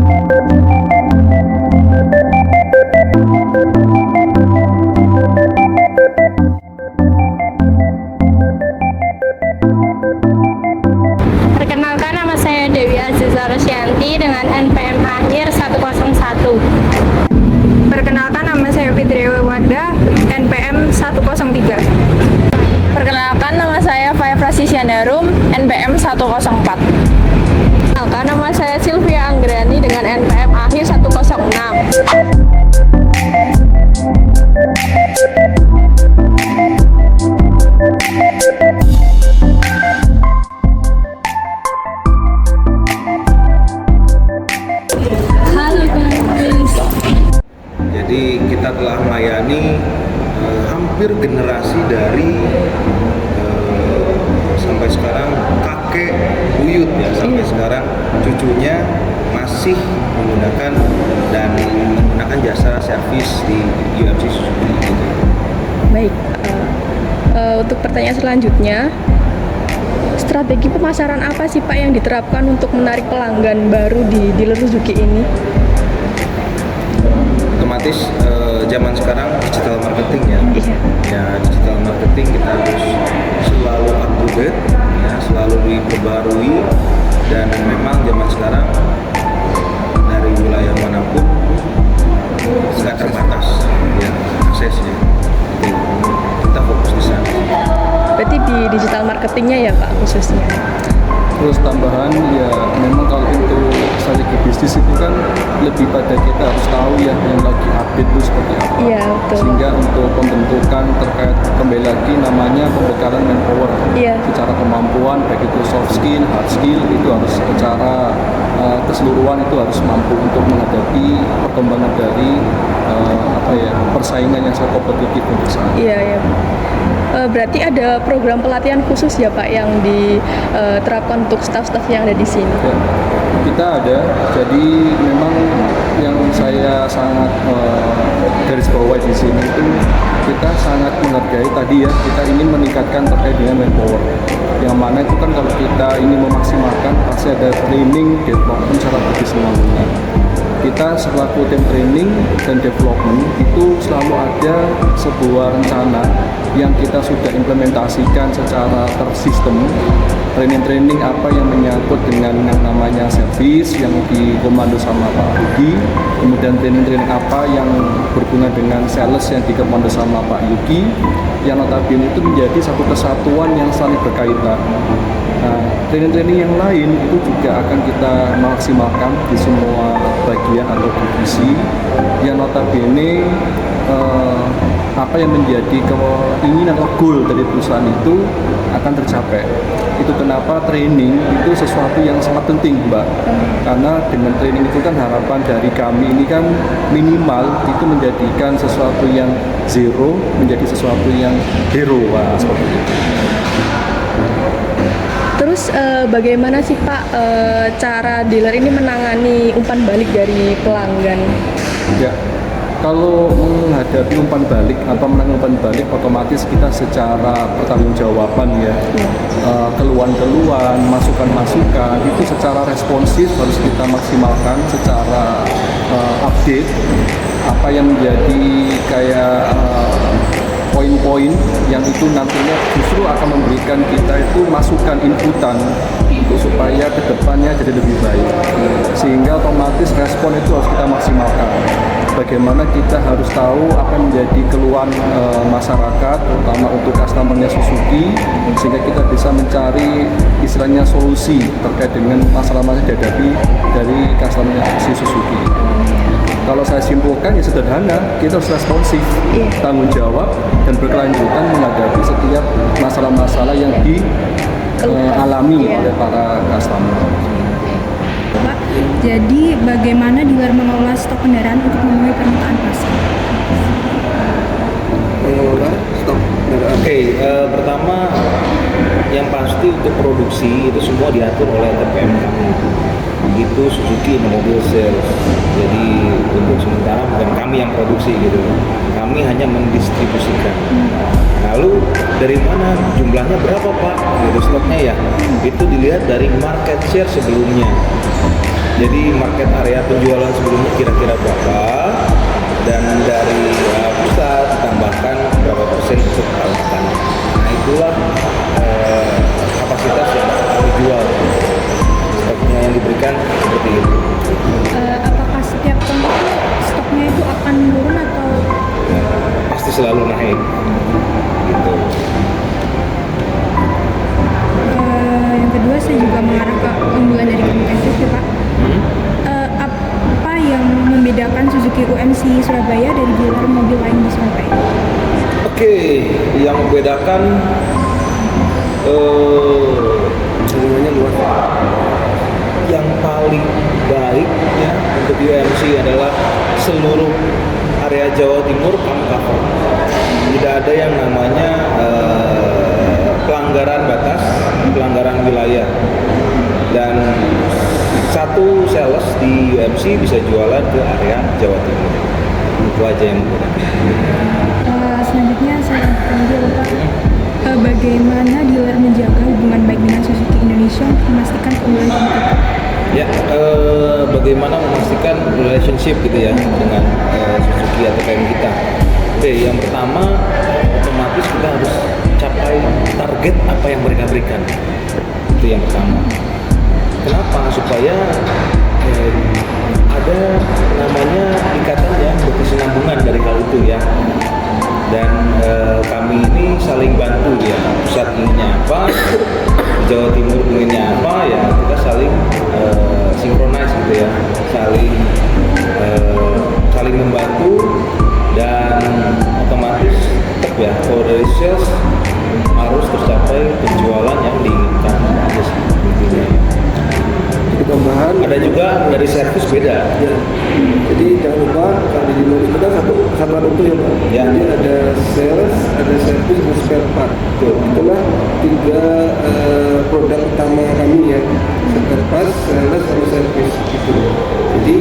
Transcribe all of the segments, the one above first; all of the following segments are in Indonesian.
Perkenalkan, nama saya Dewi Aziza Rosyanti dengan NPM akhir 101. Perkenalkan, nama saya Fitri Wardah, NPM 103. Perkenalkan, nama saya Faya Prasisyandarum, NPM 104. Perkenalkan, nama saya Sylvia Anggrani dengan NPM akhir 106. Halo guys. Jadi kita telah melayani hampir generasi dari sampai sekarang kakek buyut ya, sampai sekarang cucunya masih menggunakan jasa servis di UMC Suzuki gitu. Baik, untuk pertanyaan selanjutnya, strategi pemasaran apa sih Pak yang diterapkan untuk menarik pelanggan baru di dealer Suzuki ini? Otomatis zaman sekarang digital marketing ya. Iya. Ya, digital marketing kita harus selalu up to date, ya, selalu diperbarui, dan memang zaman sekarang dari wilayah manapun nggak terbatas ya aksesnya. Jadi, kita fokus di sana. Berarti di digital marketingnya ya Pak khususnya? Terus tambahan ya, memang kalau untuk strategi bisnis itu kan lebih pada kita harus tahu ya yang lagi update itu seperti apa. Iya, betul. Sehingga untuk pembentukan terkait, kembali lagi namanya pembekalan manpower. Iya. Secara kemampuan baik itu soft skill, hard skill, itu harus secara keseluruhan itu harus mampu untuk menghadapi perkembangan dari persaingan yang sangat kompetitif untuk saat ini. Iya, iya. Berarti ada program pelatihan khusus ya Pak yang diterapkan untuk staf-staf yang ada di sini? Ya, kita ada, jadi memang yang saya sangat garis bawahi di sini itu kita sangat menghargai tadi ya, kita ingin meningkatkan terkait dengan manpower, yang mana itu kan kalau kita ingin memaksimalkan pasti ada training, development secara berkesinambungan. Kita selaku tim training dan development itu selalu ada sebuah rencana yang kita sudah implementasikan secara tersistem. Training-training apa yang menyangkut dengan yang namanya service yang dikomando sama Pak Budi, kemudian training-training apa yang berhubungan dengan sales yang dikomando sama Pak Yuki, yang notabene itu menjadi satu kesatuan yang saling berkaitan. Nah, training-training yang lain itu juga akan kita maksimalkan di semua bagian atau divisi yang notabene apa yang menjadi keinginan atau goal dari perusahaan itu akan tercapai. Itu kenapa training itu sesuatu yang sangat penting Mbak, karena dengan training itu kan harapan dari kami ini kan minimal itu menjadikan sesuatu yang zero menjadi sesuatu yang hero. Wah, seperti itu. Terus bagaimana sih Pak cara dealer ini menangani umpan balik dari pelanggan? Ya, kalau menghadapi umpan balik atau menangani umpan balik, otomatis kita secara pertanggungjawaban ya, keluhan-keluhan, masukan-masukan itu secara responsif harus kita maksimalkan, secara update apa yang menjadi kayak poin-poin yang itu nantinya justru akan memberikan kita itu masukan inputan untuk supaya kedepannya jadi lebih baik, sehingga otomatis respon itu harus kita maksimalkan. Bagaimana kita harus tahu apa yang menjadi keluhan masyarakat, terutama untuk customer-nya Suzuki, sehingga kita bisa mencari istilahnya solusi terkait dengan masalah-masalah yang dihadapi dari customer-nya Suzuki. Kalau saya simpulkan ya sederhana, kita harus responsif, tanggung jawab, dan berkelanjutan menghadapi setiap masalah-masalah yang dialami oleh para customer. Pak, jadi bagaimana dealer mengelola stok kendaraan untuk memenuhi permintaan pasar? Mengelola stok kendaraan. Oke, pertama yang pasti untuk produksi itu semua diatur oleh TPM kami. Itu Suzuki Mobil Sales. Jadi untuk sementara bukan kami yang produksi gitu. Kami hanya mendistribusikan. Lalu dari mana jumlahnya berapa Pak? Gitu stoknya ya. Itu dilihat dari market share sebelumnya. Jadi market area penjualan sebelumnya kira-kira berapa, dan dari pusat ditambahkan berapa persen untuk perawatan. Nah itulah kapasitas yang kami jual. Stoknya yang diberikan seperti itu. Apakah setiap tahun itu stoknya itu akan menurun atau Pasti selalu naik. Gitu. yang kedua saya juga mengarah ke keunggulan dari komprehensif ya Pak. Apa yang membedakan Suzuki UMC Surabaya dari dealer mobil lain di Surabaya? Oke, yang membedakan sebenarnya luas. Yang paling baik ya untuk UMC adalah seluruh area Jawa Timur kami cover. Tidak ada yang namanya pelanggaran batas, pelanggaran wilayah. Dan satu sales di UMC bisa jualan ke area Jawa Timur. Itu aja yang membedakan. Selanjutnya saya lanjutkan lagi Bapak. Bagaimana dealer menjaga hubungan baik dengan Suzuki Indonesia untuk memastikan keunggulan kompetitor? Ya, bagaimana memastikan relationship gitu ya dengan Suzuki atau KM kita. Oke, yang pertama otomatis kita harus capai target apa yang mereka berikan. Itu yang pertama. Kenapa? Supaya ada namanya ikatan ya, berkesinambungan dari hal itu ya. Dan kami ini saling bantu ya. Pusat inginnya apa, Jawa Timur inginnya apa ya, kita saling sinkronis gitu ya, saling membantu, dan otomatis tetap ya kalau dari sales harus tercapai penjualan yang diinginkan aja sih intinya. Tambahan Ada juga dari servis beda. ya. Jadi jangan lupa kalau di dealer itu kan satuan utuh ya Pak. Ya. Jadi ada sales, ada service, dan spare part. Itulah tiga produk utama kami ya. Spare part, sales, sama service gitu. Jadi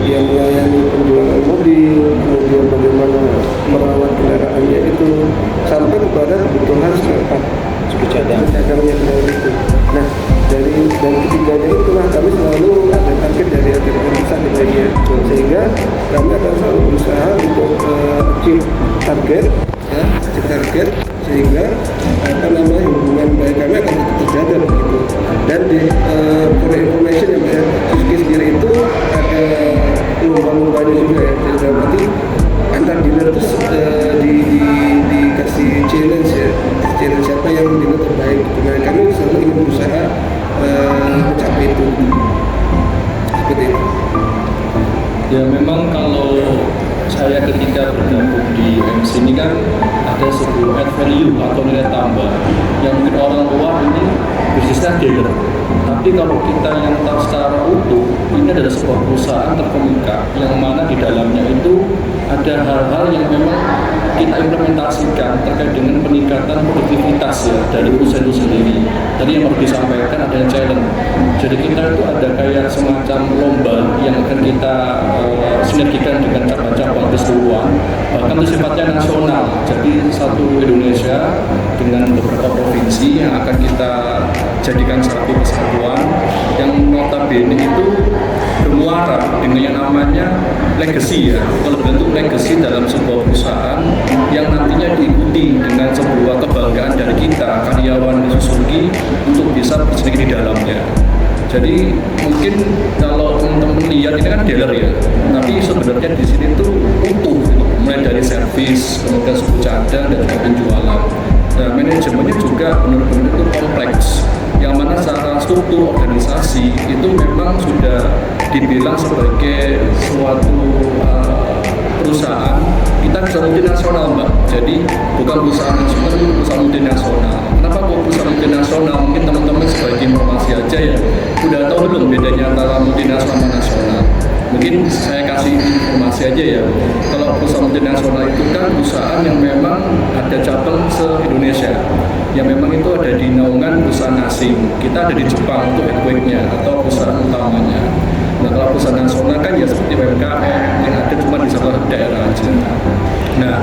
yang melayani penjualan mobil, kemudian bagaimana merawat kendaraannya itu sampai kepada kebutuhan spare part. Suku cadang. Cadangnya itu. Nah, dari ketiganya itulah kami selalu ada target dari ATM pusat di bagian, sehingga kami akan selalu berusaha untuk achieve target, ya, achieve target, sehingga hubungan baik kami akan tetap terjaga begitu. Dan di for information yang saya Suzuki sendiri itu ada lomba-lombanya juga ya, jadi berarti antar dealer terus dikasih challenge ya, challenge siapa yang dealer terbaik gitu. Nah, kami selalu ingin berusaha mencapai itu seperti itu. Ya memang kalau saya ketika bergabung di UMC ini kan ada sebuah add value atau nilai tambah yang mungkin orang luar ini bisnisnya dealer. Tapi kalau kita yang tahu secara utuh, ini adalah sebuah perusahaan terkemuka yang mana di dalamnya itu ada hal-hal yang memang kita implementasikan terkait dengan peningkatan produktivitas ya dari perusahaan itu sendiri. Tadi yang baru disampaikan ada challenge. Jadi kita itu ada kayak semacam lomba yang akan kita sinergikan dengan cabang-cabang keseluruhan, bahkan itu sifatnya nasional. Jadi satu Indonesia dengan beberapa provinsi yang akan kita jadikan satu kesatuan yang notabene itu bermuara dengan yang namanya legacy ya, kalau bentuk legacy dalam sebuah perusahaan yang nantinya diikuti dengan sebuah kebanggaan dari kita karyawan di Suzuki untuk bisa bersedikit di dalamnya. Jadi mungkin kalau teman-teman lihat ini kan dealer ya, tapi sebenarnya di sini tuh utuh, mulai dari servis, kemudian suku cadang dan juga penjualan. Nah, manajemennya juga benar-benar itu kompleks, yang mana secara struktur organisasi itu memang sudah dibilang sebagai suatu perusahaan kita bisa multinasional Mbak. Jadi bukan perusahaan nasional, tapi perusahaan multinasional. Kenapa kok perusahaan multinasional? Mungkin teman-teman sebagai informasi aja ya, udah tahu belum bedanya antara multinasional sama nasional? Mungkin saya kasih informasi aja ya. Kalau perusahaan multinasional itu kan perusahaan yang memang ada cabang se-Indonesia, yang memang itu ada di naungan perusahaan asing. Kita ada di Jepang untuk headquarter-nya atau perusahaan utamanya. Nah, kalau perusahaan nasional kan ya seperti UMKM yang ada cuma di satu ke daerah aja. Nah,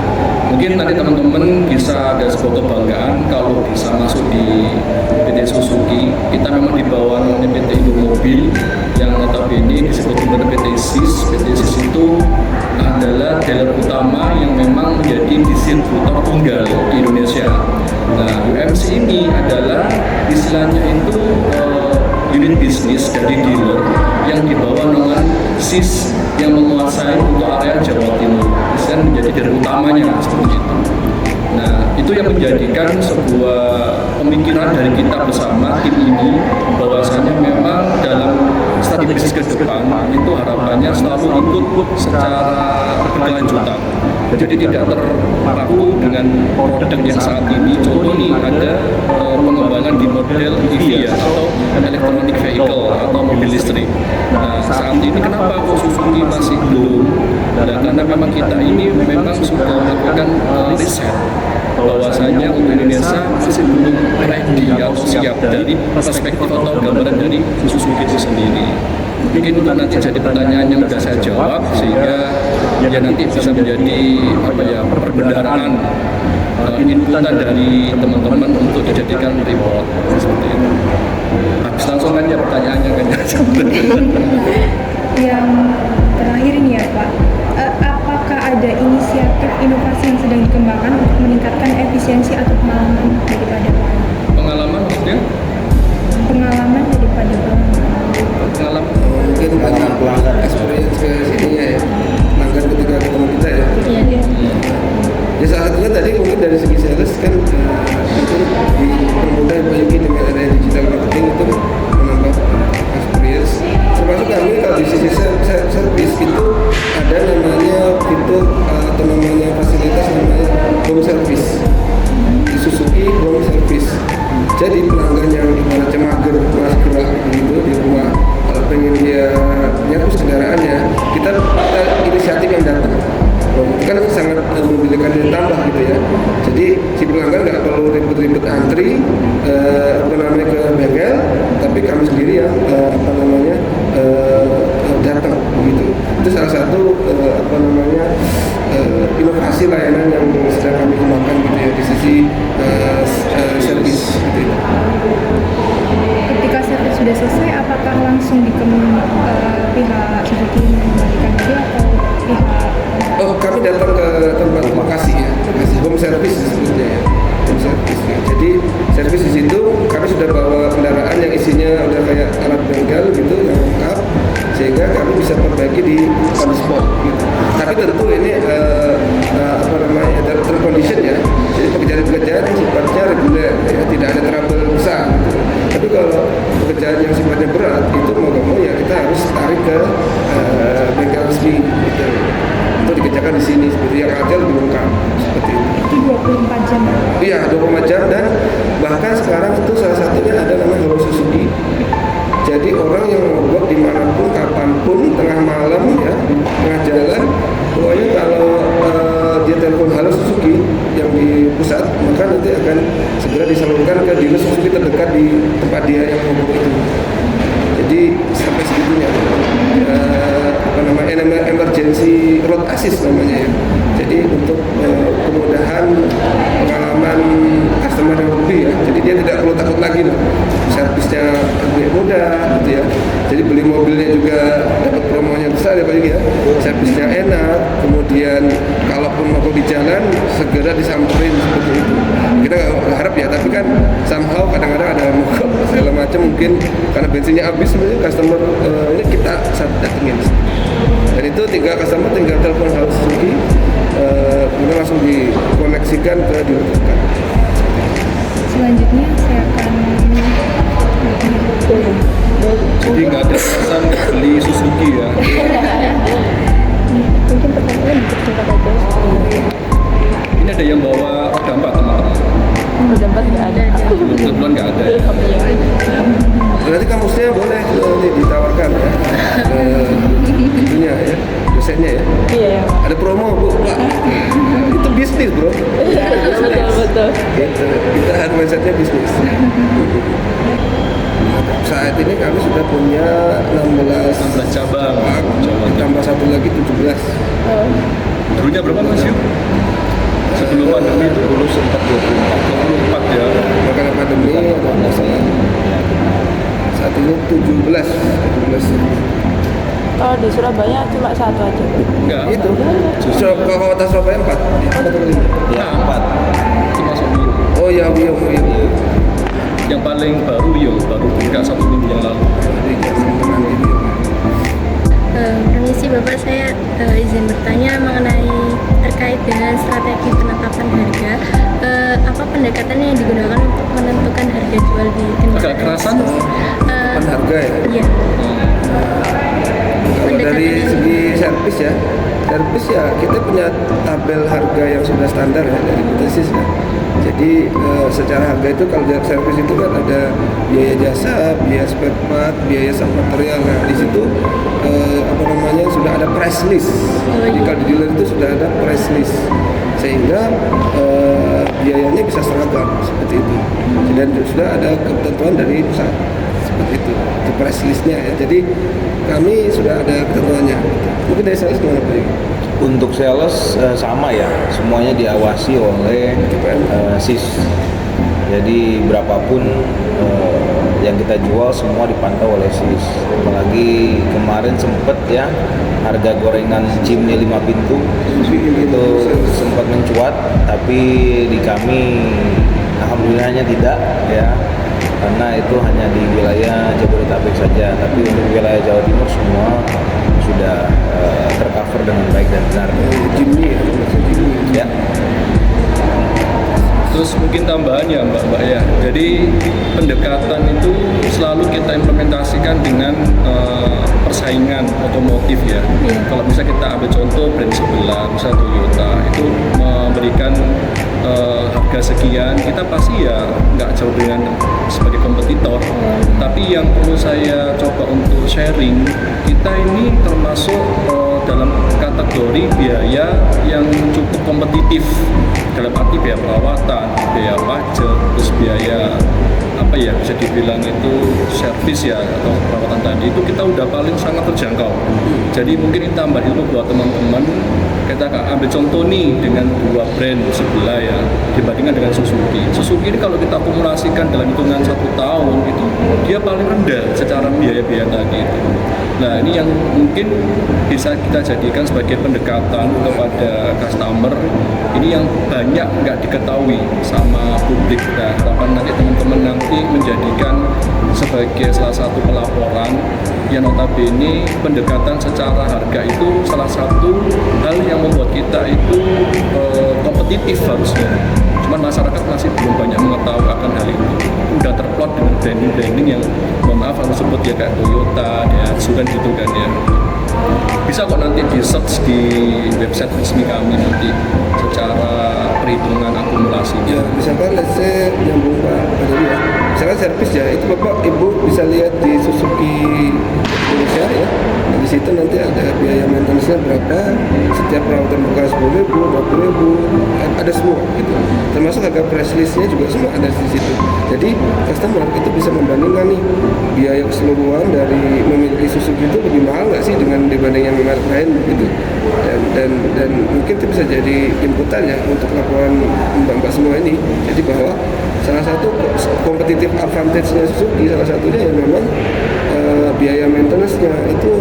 mungkin nanti teman-teman bisa ada sebuah kebanggaan kalau bisa masuk di PT Suzuki. Kita memang di bawah namanya PT Indomobil yang notabene disebut dengan PT SIS. PT SIS itu adalah dealer utama yang memang menjadi distributor tunggal di Indonesia. Nah, UMC ini adalah istilahnya itu unit bisnis dari dealer yang dibawa dengan SIS yang menguasai untuk area Jawa Timur. Istilahnya menjadi dealer utamanya seperti itu. Nah, itu yang menjadikan sebuah pemikiran dari kita bersama tim ini bahwasanya memang dalam strategi bisnis ke depan itu harapannya selalu ikut secara berkelanjutan. Jadi tidak terpaku dengan produk yang saat ini. Contoh nih ada pengembangan di model EV ya, atau electronic vehicle atau mobil listrik. Nah, saat ini kenapa kok Suzuki masih belum? Nah, karena memang kita ini memang sudah melakukan riset bahwasanya untuk Indonesia masih belum ready atau siap dari perspektif atau gambaran dari Suzuki itu sendiri. Mungkin itu nanti jadi pertanyaan yang sudah saya jawab sehingga ya nanti bisa menjadi perbendaharaan inputan dari teman-teman untuk dijadikan report seperti itu. Habis langsung aja pertanyaannya kan. Yang terakhir ini ya Pak, apakah ada inisiatif inovasi yang sedang dikembangkan untuk meningkatkan efisiensi atau pengalaman daripada pelanggan? Pengalaman maksudnya? Pengalaman daripada pelanggan. Pengalaman Mungkin banyak pelanggan experience ke sininya ya, pelanggan ketika ketemu kita ya. Iya. Ya salah satunya tadi mungkin dari segi sales kan itu dipermudah Pak Yuki dengan adanya digital marketing itu menambah experience. Termasuk kami kalau di sisi service itu ada namanya fitur atau namanya fasilitas namanya home service di Suzuki home service. Jadi pelanggan yang ibaratnya mager mas gerak gitu di rumah pengen dia nyerus kendaraannya, kita inisiatif yang datang. Itu kan sangat memiliki nilai tambah gitu ya. Jadi si pelanggan nggak perlu ribet-ribet antri ke bengkel, tapi kami sendiri yang datang gitu. Itu salah satu inovasi layanan yang sedang kami kembangkan gitu ya di sisi servis gitu ya. Ketika servis sudah selesai, apakah langsung pihak Suzuki mengembalikan dia atau pihak? Oh, kami datang ke tempat lokasi ya, lokasi home service disebutnya ya, home service ya. Jadi servis di situ kami sudah bawa kendaraan yang isinya udah kayak alat bengkel gitu yang lengkap, sehingga kami bisa perbaiki di on the spot gitu. Tapi tentu ini tercondition ya, jadi pekerjaan-pekerjaan yang sifatnya reguler ya, tidak ada trouble besar gitu. Tapi kalau pekerjaan yang sifatnya berat itu mau nggak mau ya kita harus tarik ke bengkel resmi gitu. Itu dikerjakan di sini seperti yang ada lebih lengkap seperti itu. Itu 24 jam. Iya, 24 jam dan bahkan sekarang itu salah satunya ada namanya Halo Suzuki. Jadi orang yang mogok dimanapun, kapanpun, tengah malam ya, tengah jalan, pokoknya kalau dia telepon Halo Suzuki yang di pusat, maka nanti akan segera disalurkan ke dinas Suzuki terdekat di tempat dia yang mogok itu. Jadi sampai segitunya. Emergency road assist namanya ya. Jadi untuk kemudahan pengalaman customer yang lebih ya. Jadi dia tidak perlu takut lagi loh. Servisnya lebih mudah gitu ya. Jadi beli mobilnya juga dapat promonya besar ya Pak Yuki ya. Servisnya enak. Kemudian kalaupun mau di jalan segera disamperin seperti itu. Kita nggak harap ya, tapi kan somehow kadang-kadang ada mogok segala macam mungkin karena bensinnya habis sebenarnya customer ini kita datengin. Dan itu customer tinggal telepon Halo Suzuki, kemudian langsung dikoneksikan ke dealer terdekat. Selanjutnya saya akan Jadi nggak ada alasan beli Suzuki ya. Mungkin pertanyaannya singkat aja. Ini ada yang bawa roda 4 teman-teman. Roda 4 nggak ada. Kebetulan nggak ada ya. Berarti kampusnya boleh ditawarkan ya, itunya ya, dosennya ya. Iya. Ada promo Bu, Pak. Itu bisnis bro. Betul. Gitu. Kita harus mindsetnya bisnis. Saat ini kami sudah punya 16 cabang. tambah satu lagi 17. Dulunya berapa Mas Yu? Sebelum pandemi itu Dulu sempat 24. 24 ya. Karena pandemi ada masalah. Saat ini 17. Kalau di Surabaya cuma satu aja. Enggak. Itu. Kota Surabaya 4. Ya, 4. Itu masuk Mio. Oh ya, iya. Yang paling baru baru buka 1 minggu yang lalu. Permisi Bapak, saya izin bertanya mengenai terkait dengan strategi penetapan harga. Apa pendekatannya yang digunakan untuk menentukan harga jual di kendaraan? Agak kerasan. Harga ya. Iya. Kalau dari segi servis ya kita punya tabel harga yang sudah standar ya dari Bitesis ya. Jadi secara harga itu kalau servis itu kan ada biaya jasa, biaya spare part, biaya sub material. Nah di situ sudah ada price list. Jadi kalau di dealer itu sudah ada price list sehingga biayanya bisa seragam seperti itu. Dan sudah ada ketentuan dari pusat seperti itu price listnya ya. Jadi kami sudah ada ketentuannya. Mungkin dari sales gimana Pak? Untuk sales sama ya, semuanya diawasi oleh SIS. Jadi berapapun yang kita jual semua dipantau oleh SIS. Apalagi kemarin sempet ya harga gorengan Jimny 5 pintu itu sempat mencuat, tapi di kami alhamdulillahnya tidak ya, karena itu hanya di wilayah Jabodetabek saja. Tapi untuk wilayah Jawa Timur semua sudah tercover dengan baik dan benar. Jimny Ya. Terus mungkin tambahannya Mbak ya, jadi pendekatan itu selalu kita implementasikan dengan persaingan otomotif ya. Kalau bisa kita ambil contoh brand sebelah, misalnya Toyota, itu memberikan harga sekian, kita pasti ya nggak jauh dengan sebagai kompetitor. Tapi yang perlu saya coba untuk sharing, kita ini termasuk dalam kategori biaya yang cukup kompetitif, dalam arti biaya perawatan, biaya pajak, terus biaya apa ya, bisa dibilang itu servis ya atau perawatan tadi, itu kita udah paling sangat terjangkau. Jadi mungkin ini tambah ilmu buat teman-teman. Kita ambil contoh nih dengan dua brand sebelah ya, dibandingkan dengan Suzuki. Suzuki ini kalau kita akumulasikan dalam hitungan 1 tahun itu dia paling rendah secara biaya-biaya tadi itu. Nah ini yang mungkin bisa kita jadikan sebagai pendekatan kepada customer. Ini yang banyak nggak diketahui sama publik. Nah harapan nanti teman-teman nanti menjadikan sebagai salah satu pelaporan yang notabene pendekatan secara harga itu salah satu hal yang membuat kita itu kompetitif harusnya. Cuman masyarakat masih belum banyak mengetahui akan hal itu. Udah terplot dengan branding-branding yang mohon maaf harus sebut ya kayak Toyota, Daihatsu kan gitu kan ya. Bisa kok nanti di search di website resmi kami nanti secara perhitungan akumulasinya. Ya, misalkan let's say nyambung Pak Adeli ya. Misalkan servis ya, itu Bapak Ibu bisa lihat di Suzuki Indonesia ya. Nah, di situ nanti ada biaya maintenance-nya berapa, setiap perawatan bekas 10.000, 20.000, ada semua gitu. Termasuk harga price list-nya juga semua ada di situ. Jadi customer itu bisa membandingkan nih biaya keseluruhan dari memiliki Suzuki itu lebih mahal nggak sih dengan dibanding yang merek lain gitu. Dan mungkin itu bisa jadi inputan ya untuk laporan mbak-mbak semua ini. Jadi bahwa salah satu kompetitif advantage-nya Suzuki salah satunya ya memang biaya maintenance-nya itu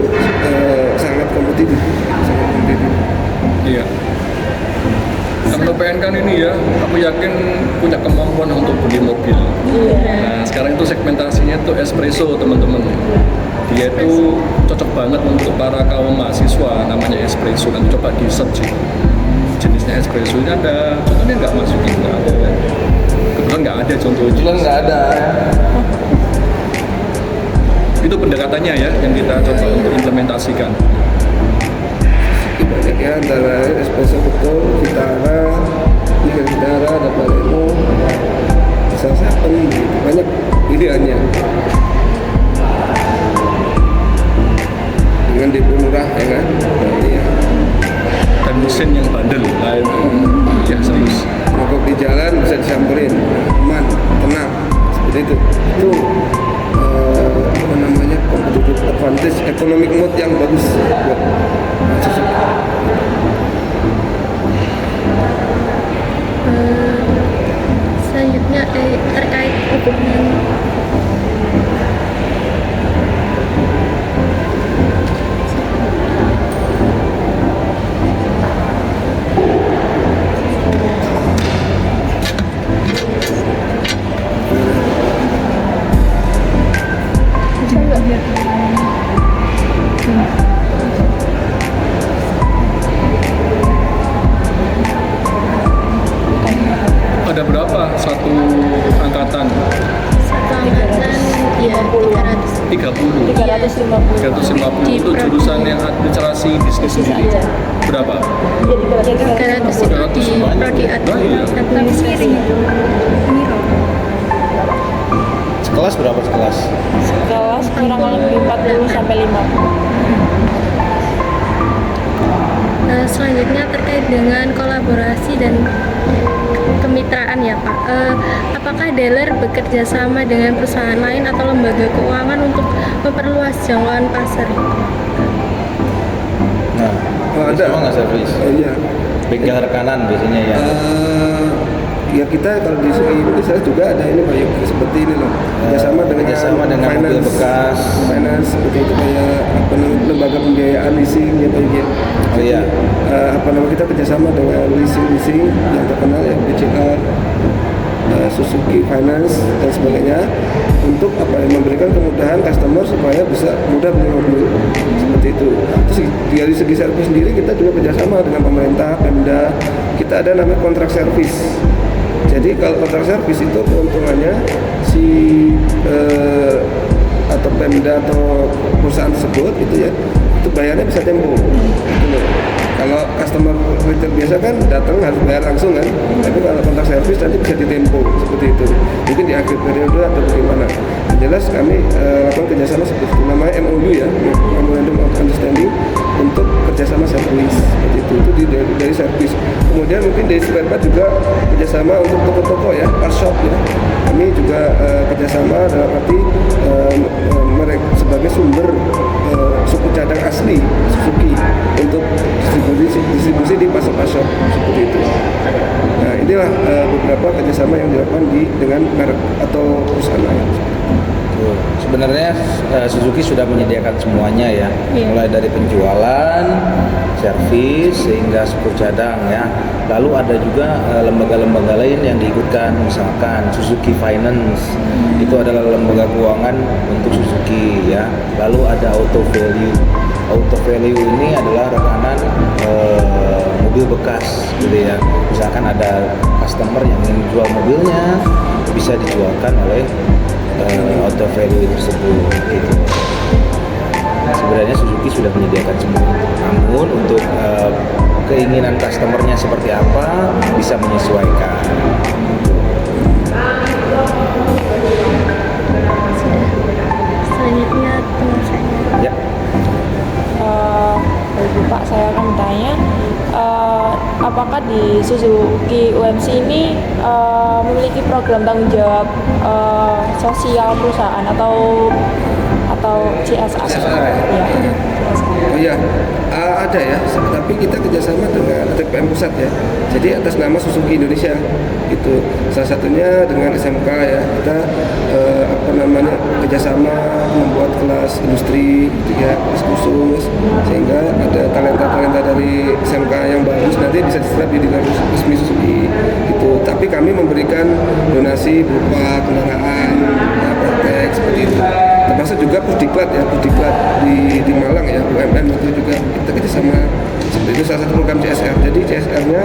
sangat kompetitif. Iya. Karena PN kan ini ya, aku yakin punya kemampuan untuk beli mobil. Nah, sekarang itu segmentasinya itu espresso teman-teman. Dia itu cocok banget untuk para kaum mahasiswa, namanya espresso. Dan coba di search jenisnya espresso ini ada, contohnya nggak masukin, nggak ada. Kebetulan nggak ada contohnya. Kebetulan nggak ada. Itu pendekatannya ya yang kita coba untuk implementasikan. Banyak ya, antara espresso betul, Vitara, Vitara, ada Baleno, bisa Seven, gitu. Banyak pilihannya. Dengan DP murah ya kan? Iya. Dan mesin yang bandel lain, ya serius. Mogok di jalan bisa disamperin, aman, tenang, seperti itu. Itu apa namanya, competitive advantage, economic mode yang bagus buat evaluasi bisnis sendiri aja. berapa? Jadi 300 itu di 300 banyak. prodi Nah, iya. administrasi. Sekelas berapa sekelas? kelas kurang lebih 40 sampai 50. Selanjutnya terkait dengan kolaborasi dan kemitraan ya Pak. Apakah dealer bekerja sama dengan perusahaan lain atau lembaga keuangan untuk memperluas jangkauan pasar? Nah, ada. sama nggak servis? Iya. Bengkel rekanan biasanya ya. Ya kita kalau di segi Indonesia juga ada ini Pak, seperti ini loh, kerjasama dengan mobil bekas. finance seperti itu, kayak apa namanya, lembaga pembiayaan leasing ya Pak ya. Oh iya. Apa namanya, kita kerjasama dengan leasing yang terkenal ya, BCA, Suzuki Finance dan sebagainya, untuk apa ya, memberikan kemudahan customer supaya bisa mudah beli mobil seperti itu. Terus dari segi servis sendiri kita juga kerjasama dengan pemerintah, Pemda. Kita ada namanya kontrak servis. Jadi kalau kontrak servis itu keuntungannya si atau Pemda atau perusahaan tersebut itu ya, itu bayarnya bisa tempo gitu loh. Kalau customer retail biasa kan datang harus bayar langsung kan, tapi kalau kontrak servis nanti bisa ditempo seperti itu, mungkin di akhir periode atau bagaimana. Yang jelas kami lakukan kerjasama seperti itu, namanya MOU ya, Memorandum of Understanding, untuk kerjasama servis seperti itu dari servis. Kemudian mungkin dari spare part juga kerjasama untuk toko-toko ya, part shop ya. Kami juga kerjasama dalam arti mereka sebagai sumber suku cadang asli Suzuki untuk distribusi di pasar-pasar seperti itu. Nah inilah beberapa kerjasama yang dilakukan dengan merek atau perusahaan lain. Sebenarnya Suzuki sudah menyediakan semuanya ya, mulai dari penjualan, servis, sehingga syukur cadang ya. Lalu ada juga lembaga-lembaga lain yang diikutkan, misalkan Suzuki Finance, itu adalah lembaga keuangan untuk Suzuki ya. Lalu ada Auto Value. Auto Value ini adalah rekanan mobil bekas gitu ya. Misalkan ada customer yang ingin jual mobilnya, bisa dijualkan oleh Auto Value tersebut gitu. Sebenarnya Suzuki sudah menyediakan semua, namun untuk keinginan customernya seperti apa bisa menyesuaikan. Selanjutnya teman saya. Ya. Pak, saya akan bertanya, apakah di Suzuki UMC ini memiliki program tanggung jawab sosial perusahaan atau CSR? CSR ya? Ya. Oh iya, ada ya, tapi kita kerjasama dengan TPM Pusat ya. Jadi atas nama Suzuki Indonesia itu, salah satunya dengan SMK ya, kita kerjasama membuat kelas industri gitu ya, kelas khusus, sehingga ada talenta-talenta dari SMK yang bagus nanti bisa diserap di dinas resmi Suzuki gitu. Tapi kami memberikan donasi berupa kendaraan, ya, praktek seperti itu. Termasuk juga Pusdiklat ya, Pusdiklat di Malang ya, UMM itu juga kita kerjasama seperti itu, salah satu program CSR. Jadi CSR-nya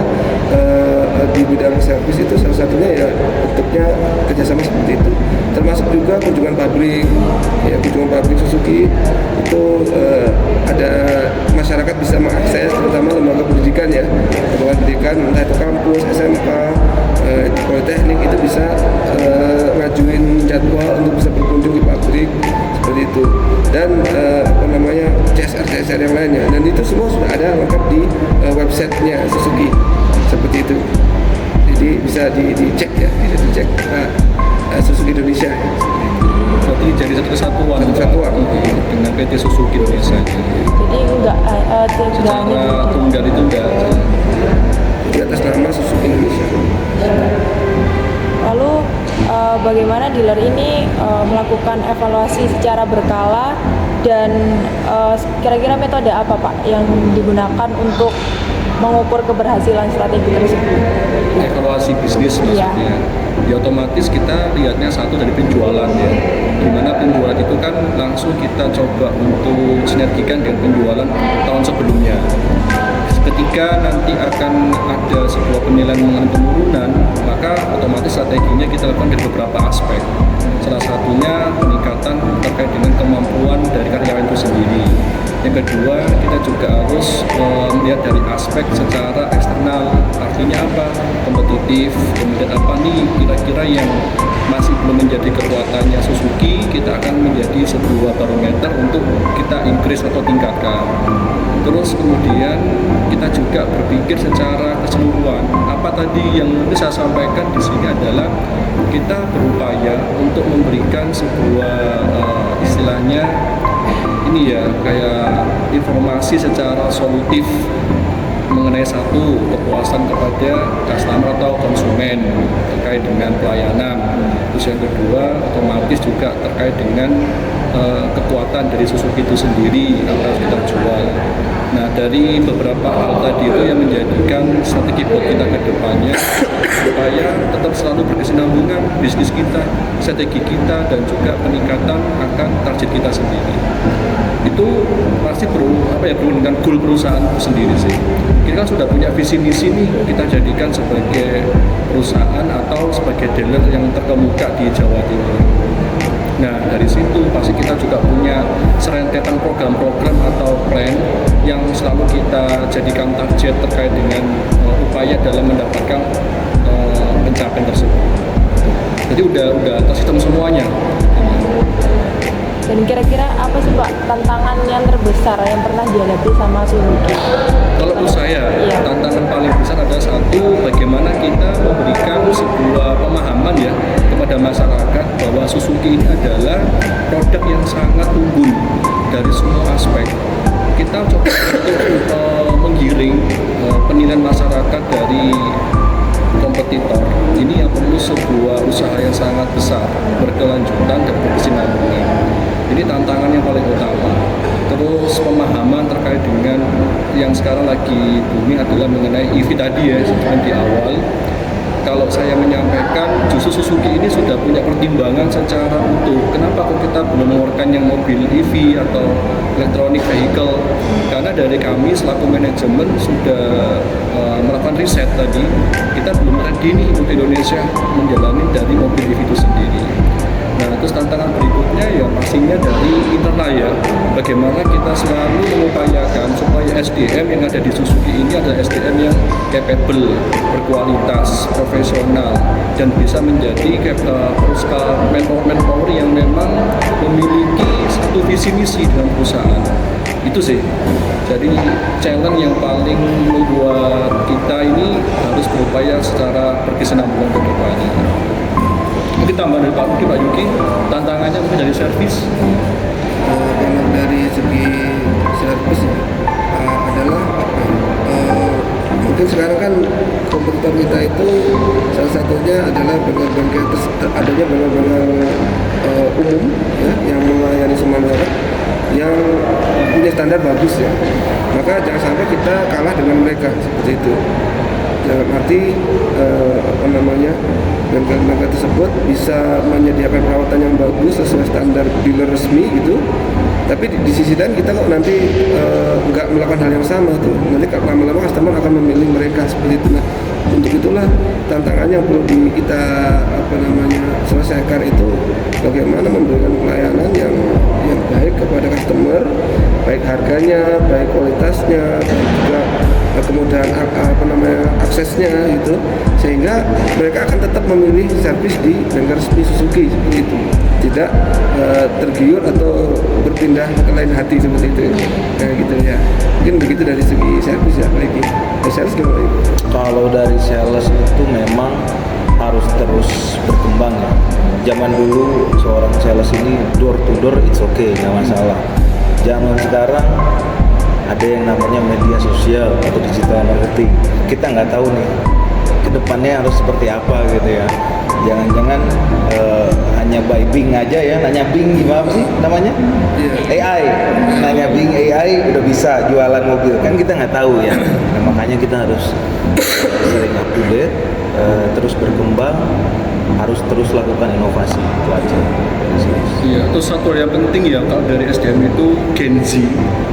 di bidang servis itu salah satunya ya bentuknya kerjasama seperti itu. Termasuk juga kunjungan pabrik, ya kunjungan pabrik Suzuki itu ada masyarakat bisa mengakses, terutama lembaga pendidikan ya, lembaga pendidikan entah itu kampus, SMK, politeknik itu bisa ngajuin jadwal untuk bisa berkunjung di pabrik seperti itu, dan CSR yang lainnya, dan itu semua sudah ada lengkap di websitenya Suzuki seperti itu. Jadi bisa dicek ya, bisa dicek Suzuki Indonesia. Berarti jadi satu kesatuan dengan PT Suzuki Indonesia. Jadi enggak Secara tunggal itu enggak. Di atas nama Suzuki Indonesia. Lalu bagaimana dealer ini melakukan evaluasi secara berkala, dan kira-kira metode apa Pak yang digunakan untuk mengukur keberhasilan strategi tersebut? Evaluasi bisnis maksudnya. Ya otomatis kita lihatnya satu dari penjualan ya. Dimana penjualan itu kan langsung kita coba untuk sinergikan dengan penjualan tahun sebelumnya. Ketika nanti akan ada sebuah penilaian mengenai penurunan, maka otomatis strateginya kita lakukan dari beberapa aspek. Salah satunya peningkatan terkait dengan kemampuan dari karyawan itu sendiri. Yang kedua, kita juga harus melihat dari aspek secara eksternal, artinya apa? Kompetitif, kemudian apa nih kira-kira yang masih belum menjadi kekuatannya Suzuki, kita akan menjadi sebuah barometer untuk kita increase atau tingkatkan. Terus kemudian kita juga berpikir secara keseluruhan. Apa tadi yang saya sampaikan di sini adalah kita berupaya untuk memberikan sebuah istilahnya ini ya kayak informasi secara solutif mengenai satu kepuasan kepada customer atau konsumen terkait dengan pelayanan. Terus yang kedua otomatis juga terkait dengan kekuatan dari Suzuki itu sendiri yang harus kita jual. Nah dari beberapa hal tadi itu yang menjadikan strategi buat kita ke depannya supaya tetap selalu berkesinambungan bisnis kita, strategi kita dan juga peningkatan akan target kita sendiri. Itu pasti perlu dengan goal perusahaan itu sendiri sih. Kita kan sudah punya visi misi nih, kita jadikan sebagai perusahaan atau sebagai dealer yang terkemuka di Jawa Timur. Nah dari situ pasti kita juga punya serentetan program-program atau plan yang selalu kita jadikan target terkait dengan upaya dalam mendapatkan pencapaian tersebut. Jadi udah tersistem semuanya. Dan kira-kira apa sih Pak tantangan yang terbesar yang pernah dihadapi sama Suzuki? Kalau menurut saya, tantangan paling besar adalah satu, bagaimana kita memberikan sebuah pemahaman ya kepada masyarakat bahwa Suzuki ini adalah produk yang sangat unggul dari semua aspek. Kita coba untuk menggiring penilaian masyarakat dari kompetitor. Ini yang perlu sebuah usaha yang sangat besar, berkelanjutan dan berkesinambungan. Ini tantangan yang paling utama. Terus pemahaman terkait dengan yang sekarang lagi booming adalah mengenai EV tadi ya, sebenarnya di awal. Kalau saya menyampaikan, justru Suzuki ini sudah punya pertimbangan secara utuh. Kenapa kok kita belum mengeluarkan yang mobil EV atau electronic vehicle? Karena dari kami selaku manajemen sudah melakukan riset tadi, kita belum ready nih untuk Indonesia menjalani dari mobil EV itu sendiri. Nah, terus tantangan berikutnya ya pastinya dari internal ya. Bagaimana kita selalu mengupayakan supaya SDM yang ada di Suzuki ini adalah SDM yang capable, berkualitas, profesional, dan bisa menjadi manpower yang memang memiliki satu visi misi dalam perusahaan. Itu sih. Jadi challenge yang paling membuat kita ini harus berupaya secara berkesinambungan ke depannya. Mungkin tambah dari Pak Yuki, tantangannya mungkin dari servis. Kalau dari segi servis adalah mungkin sekarang kan kompetitor kita itu salah satunya adalah bengkel-bengkel adanya bengkel-bengkel umum ya, yang melayani semua merek yang punya standar bagus ya. Maka jangan sampai kita kalah dengan mereka seperti itu. Dalam arti bengkel-bengkel tersebut bisa menyediakan perawatan yang bagus sesuai standar dealer resmi gitu. Tapi di sisi lain kita kok nanti nggak melakukan hal yang sama tuh. Nanti lama-lama customer akan memilih mereka seperti itu. Nah, untuk itulah tantangannya yang perlu kita selesaikan itu bagaimana memberikan pelayanan yang baik kepada customer, baik harganya, baik kualitasnya, baik juga kemudahan aksesnya gitu, sehingga mereka akan tetap memilih servis di bengkel resmi Suzuki seperti itu, tidak tergiur atau berpindah ke lain hati seperti itu kayak gitu ya. Mungkin begitu dari segi servis ya. Apalagi sales gimana? Kalau dari sales itu memang harus terus berkembang ya. Zaman dulu seorang sales ini door to door it's okay, nggak masalah. Zaman sekarang ada yang namanya media sosial atau digital marketing. Kita nggak tahu nih kedepannya harus seperti apa gitu ya. Jangan-jangan hanya by Bing aja ya, nanya Bing gimana sih namanya? AI, nanya Bing AI udah bisa jualan mobil, kan kita nggak tahu ya. Nah, makanya kita harus sering up to date, terus berkembang, harus terus lakukan inovasi, itu aja. Iya, terus satu yang penting ya kalau dari SDM itu Gen Z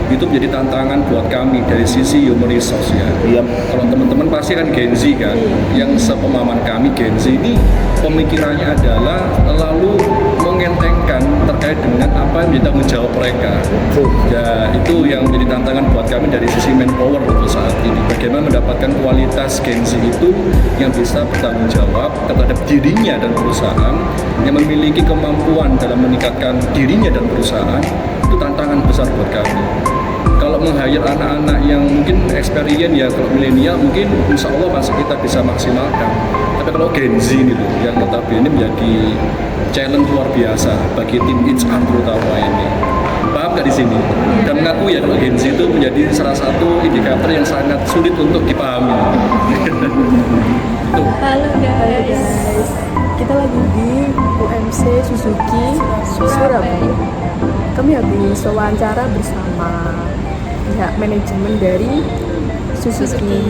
itu menjadi tantangan buat kami dari sisi human resource ya. Iya. Kalau teman-teman pasti kan Gen Z kan, yang sepemahaman kami Gen Z ini pemikirannya adalah lalu mengentengkan terkait dengan apa yang menjadi tanggung jawab mereka. Ya itu yang menjadi tantangan buat kami dari sisi manpower untuk saat ini. Bagaimana mendapatkan kualitas Gen Z itu yang bisa bertanggung jawab terhadap dirinya dan perusahaan, yang memiliki kemampuan dalam meningkatkan dirinya dan perusahaan, itu tantangan besar buat kami. Kalau meng-hire anak-anak yang mungkin experience ya, kalau milenial mungkin insya Allah masih kita bisa maksimalkan. Tapi kalau Gen Z ini loh, yang notabene menjadi challenge luar biasa bagi tim HR terutama ini. Paham nggak di sini? Dan mengaku ya kalau Gen Z itu menjadi salah satu indikator yang sangat sulit untuk dipahami. Itu. Halo guys. Kita lagi di UMC Suzuki Surabaya. Kami habis wawancara bersama pihak manajemen dari Suzuki.